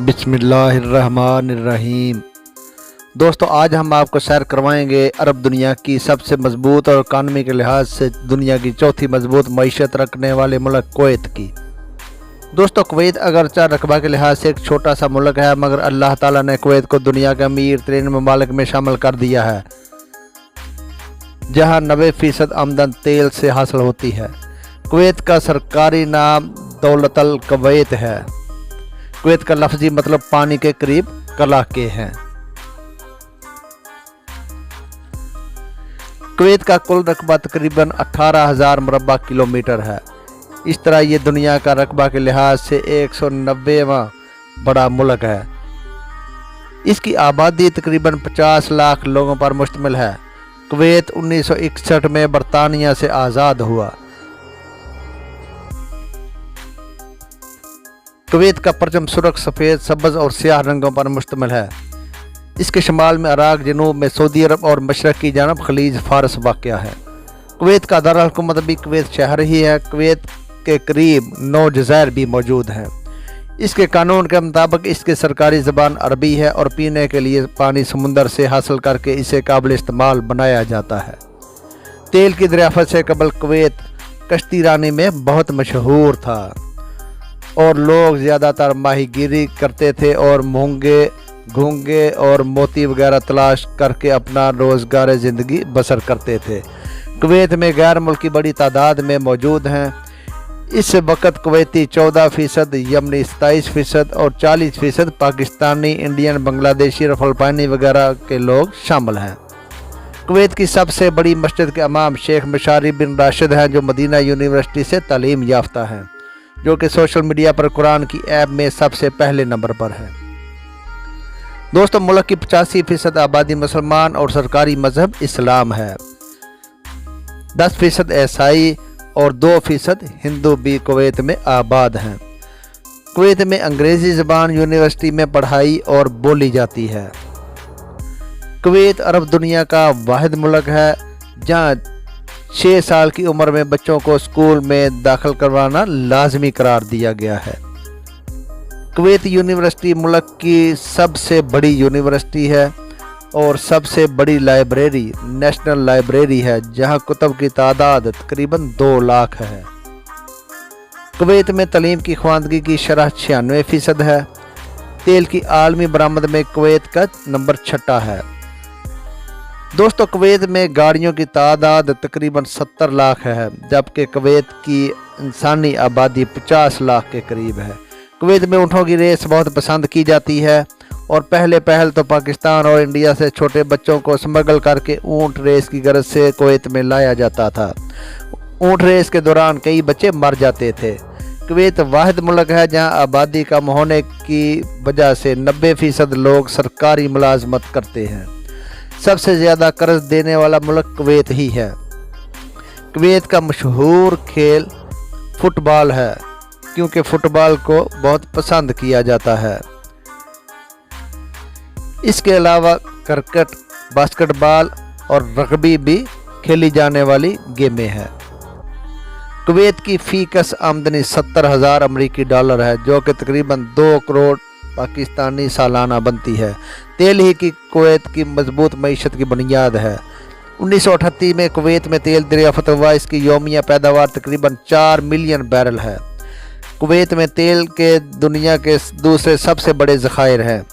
बिस्मिल्लाहिर्रहमानिर्रहीम। दोस्तों, आज हम आपको सैर करवाएंगे अरब दुनिया की सबसे मजबूत और इकानमी के लिहाज से दुनिया की चौथी मजबूत मईशत रखने वाले मुल्क कुवैत की। दोस्तों, कुवैत अगरचे रकबा के लिहाज से एक छोटा सा मुल्क है, मगर अल्लाह ताला ने कुवैत को दुनिया के अमीर तरीन ममालिक में शामिल कर दिया है, जहाँ 90% आमदन तेल से हासिल होती है। कुवैत का सरकारी नाम दौलतल कुवैत है। कुवैत का लफ्जी मतलब पानी के करीब कलाके हैं। कुवैत का कुल रकबा तकरीबन 18,000 मुरब्बा किलोमीटर है। इस तरह ये दुनिया का रकबा के लिहाज से 190वां बड़ा मुल्क है। इसकी आबादी तकरीबन 50 लाख लोगों पर मुश्तमिल है। कुवैत 1961 में बरतानिया से आज़ाद हुआ। कुवैत का परचम सुर्ख, सफ़ेद, सब्ज़ और स्याह रंगों पर मुश्तमिल है। इसके शुमाल में इराक, जनूब में सऊदी अरब और मशरक़ की जानब खलीज फारस वाक़या है। कुवैत का दारुल हुकूमत भी कुवैत शहर ही है। कुवैत के करीब 9 जज़ायर भी मौजूद हैं। इसके कानून के मुताबिक इसकी सरकारी ज़बान अरबी है और पीने के लिए पानी समुंदर से हासिल करके इसे काबिल इस्तेमाल बनाया जाता है। तेल की दरियाफ़त से कबल कुवैत कश्ती रानी में बहुत मशहूर था और लोग ज़्यादातर माहीगीरी करते थे और मूंगे, घोंगे और मोती वगैरह तलाश करके अपना रोज़गार ज़िंदगी बसर करते थे। कुवैत में गैर मुल्की बड़ी तादाद में मौजूद हैं। इस वक्त कुवैती 14%, यमनी 27% और 40% पाकिस्तानी, इंडियन, बांग्लादेशी और फिलिपाइनी वगैरह के लोग शामिल हैं। कुवैत की सबसे बड़ी मस्जिद के इमाम शेख मशारी बिन राशिद हैं, जो मदीना यूनिवर्सिटी से तालीम याफ्ता हैं, जो कि सोशल मीडिया पर कुरान की ऐप में सबसे पहले नंबर पर है। दोस्तों, मुल्क की 85% आबादी मुसलमान और सरकारी मजहब इस्लाम है। 10% ईसाई और 2% हिंदू भी कुवैत में आबाद हैं। कुवैत में अंग्रेज़ी ज़बान यूनिवर्सिटी में पढ़ाई और बोली जाती है। कुवैत अरब दुनिया का वाहिद मुल्क है जहाँ 6 साल की उम्र में बच्चों को स्कूल में दाखिल करवाना लाजमी करार दिया गया है। कुवैत यूनिवर्सिटी मुल्क की सबसे बड़ी यूनिवर्सिटी है और सबसे बड़ी लाइब्रेरी नेशनल लाइब्रेरी है, जहां कुतब की तादाद तकरीबन 2 लाख है। कुवैत में तालीम की ख्वानदगी की शरह 96% है। तेल की आलमी बरामद में कुवैत का नंबर 6 है। दोस्तों, कुवैत में गाड़ियों की तादाद तकरीबन 70 लाख है, जबकि कुवैत की इंसानी आबादी 50 लाख के करीब है। कुवैत में ऊँटों की रेस बहुत पसंद की जाती है और पहल तो पाकिस्तान और इंडिया से छोटे बच्चों को स्मगल करके ऊँट रेस की गरज से कुवैत में लाया जाता था। ऊँट रेस के दौरान कई बच्चे मर जाते थे। कुवैत वाहिद मुल्क है जहां आबादी कम होने की वजह से 90% लोग सरकारी मुलाजमत करते हैं। सबसे ज़्यादा कर्ज देने वाला मुल्क कुवैत ही है। कुवैत का मशहूर खेल फुटबॉल है, क्योंकि फुटबॉल को बहुत पसंद किया जाता है। इसके अलावा क्रिकेट, बास्केटबॉल और रग्बी भी खेली जाने वाली गेमें हैं। कुवैत की फ़ीकस आमदनी 70,000 अमरीकी डॉलर है, जो कि तकरीबन 2 करोड़ पाकिस्तानी सालाना बनती है। तेल ही की कुवैत की मजबूत मईशत की बुनियाद है। 1938 में कुवैत में तेल दरियाफ़त हुआ। इसकी यौमिया पैदावार तकरीबन 4 मिलियन बैरल है। कुवैत में तेल के दुनिया के दूसरे सबसे बड़े ज़खायर हैं।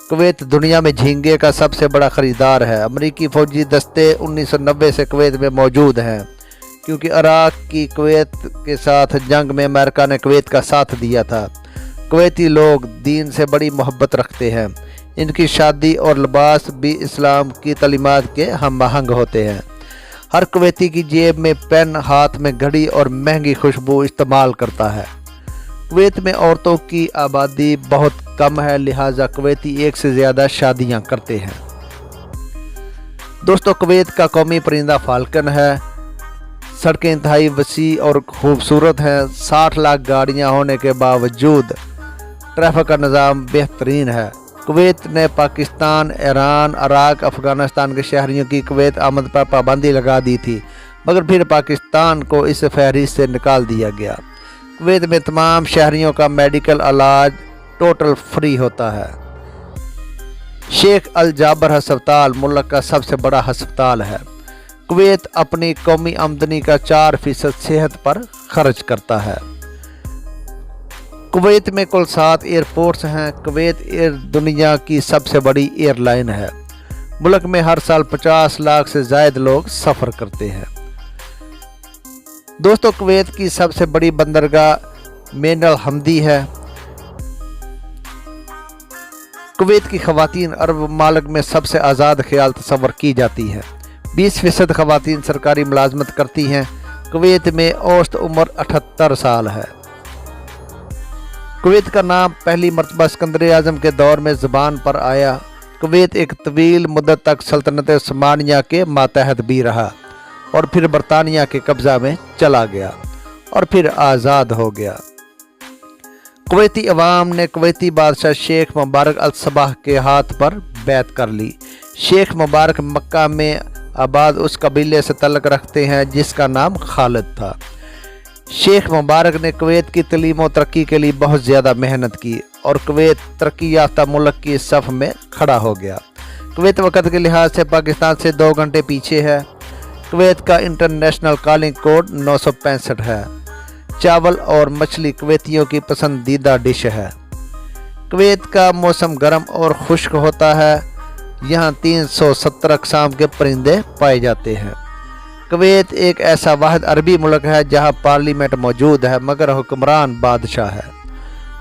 कुवैत दुनिया में झींगे का सबसे बड़ा ख़रीदार है। अमरीकी फ़ौजी दस्ते 1990 से कुवैत में मौजूद हैं, क्योंकि इराक की कुवैत के साथ जंग में अमेरिका ने कुवैत का साथ दिया था। कुवैती लोग दीन से बड़ी मोहब्बत रखते हैं। इनकी शादी और लिबास भी इस्लाम की तालीमात के हम आहंग होते हैं। हर कुवैती की जेब में पेन, हाथ में घड़ी और महंगी खुशबू इस्तेमाल करता है। कुवैत में औरतों की आबादी बहुत कम है, लिहाजा कुवैती एक से ज़्यादा शादियां करते हैं। दोस्तों, कुवैत का कौमी परिंदा फाल्कन है। सड़कें इंतहाई वसी और खूबसूरत हैं। 60 लाख गाड़ियां होने के बावजूद ट्रैफिक का निज़ाम बेहतरीन है। कुवैत ने पाकिस्तान, ईरान, इराक, अफ़गानिस्तान के शहरियों की कुवैत आमद पर पाबंदी लगा दी थी, मगर फिर पाकिस्तान को इस फहरिस्त से निकाल दिया गया। कुवैत में तमाम शहरियों का मेडिकल इलाज टोटल फ्री होता है। शेख अल जाबर अस्पताल मुल्क का सबसे बड़ा अस्पताल है। कुवैत अपनी कौमी आमदनी का 4% सेहत पर खर्च करता है। कुवैत में कुल 7 एयरपोर्ट्स हैं। कुवैत एयर दुनिया की सबसे बड़ी एयरलाइन है। मुल्क में हर साल 50 लाख से ज़ायद लोग सफ़र करते हैं। दोस्तों, कुवैत की सबसे बड़ी बंदरगाह मेन अल हमदी है। कुवैत की ख़वातीन अरब ममालिक में सबसे आज़ाद ख्याल तस्वर की जाती है। 20% ख़वातीन सरकारी मुलाजमत करती हैं। कुवैत में औसत उम्र 78 साल है। कुवैत का नाम पहली मरतबा सिकंदर आज़म के दौर में ज़बान पर आया। कुवैत एक तवील मुद्दत तक सल्तनत उस्मानिया के मातहत भी रहा और फिर बरतानिया के कब्ज़ा में चला गया और फिर आज़ाद हो गया। कुवैती अवाम ने कुवैती बादशाह शेख मुबारक अल सबाह के हाथ पर बैत कर ली। शेख मुबारक मक्का में आबाद उस कबीले से तल्लुक़ रखते हैं जिसका नाम खालिद था। शेख मुबारक ने कुवैत की तलीम और तरक्की के लिए बहुत ज़्यादा मेहनत की और कुवैत तरक्की याफ्ता मुल्क की सफ़ में खड़ा हो गया। कुवैत वक़्त के लिहाज से पाकिस्तान से 2 घंटे पीछे है। कुवैत का इंटरनेशनल कॉलिंग कोड 965 है। चावल और मछली कुवैतियों की पसंदीदा डिश है। कुवैत का मौसम गर्म और खुश्क होता है। यहाँ 370 अक़साम के परिंदे पाए जाते हैं। कुवैत एक ऐसा वाहिद अरबी मुल्क है जहाँ पार्लियामेंट मौजूद है मगर हुक्मरान बादशाह है।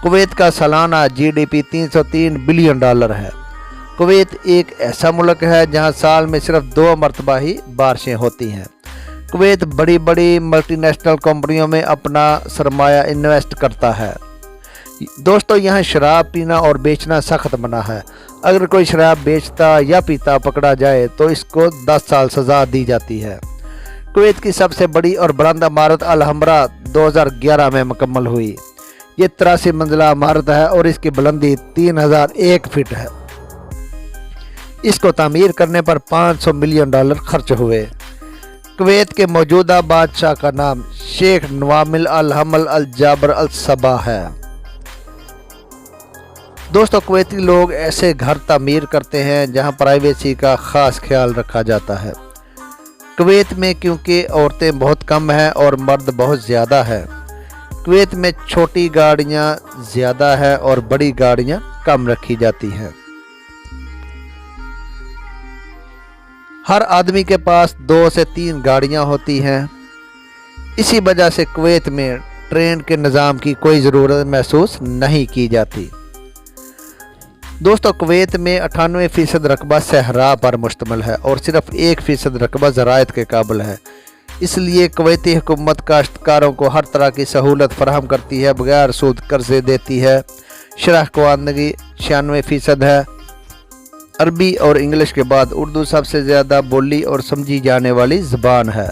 कुवैत का सालाना GDP $303 बिलियन है। कुवैत एक ऐसा मुल्क है जहाँ साल में सिर्फ 2 मरतबा ही बारिशें होती हैं। कुवैत बड़ी बड़ी मल्टीनेशनल कंपनियों में अपना सरमाया इन्वेस्ट करता है। दोस्तों, यहाँ शराब पीना और बेचना सख्त मना है। अगर कोई शराब बेचता या पीता पकड़ा जाए तो इसको 10 साल सज़ा दी जाती है। कुवैत की सबसे बड़ी और बुलंद इमारत अल हमरा 2011 में मुकम्मल हुई। ये 83 मंजिला इमारत है और इसकी बुलंदी 3001 फीट है। इसको तामीर करने पर $500 मिलियन खर्च हुए। कुवैत के मौजूदा बादशाह का नाम शेख नवामिल अल हमल अल जाबर अल सबा है। दोस्तों, कुवैती लोग ऐसे घर तामीर करते हैं जहां प्राइवेसी का ख़ास ख्याल रखा जाता है। कुवैत में क्योंकि औरतें बहुत कम हैं और मर्द बहुत ज़्यादा है, कुवैत में छोटी गाड़ियां ज़्यादा है और बड़ी गाड़ियां कम रखी जाती हैं। हर आदमी के पास 2 से 3 गाड़ियां होती हैं। इसी वजह से कुवैत में ट्रेन के निज़ाम की कोई ज़रूरत महसूस नहीं की जाती। दोस्तों, कुवैत में 98% रकबा सहरा पर मुश्तमिल है और सिर्फ 1% रकबा ज़राअत के काबिल है। इसलिए कुवैती हुकूमत काश्तकारों को हर तरह की सहूलत फराहम करती है, बगैर सूद कर्ज़े देती है। शरह ख़वानगी 96% है। अरबी और इंग्लिश के बाद उर्दू सबसे ज़्यादा बोली और समझी जाने वाली ज़बान है।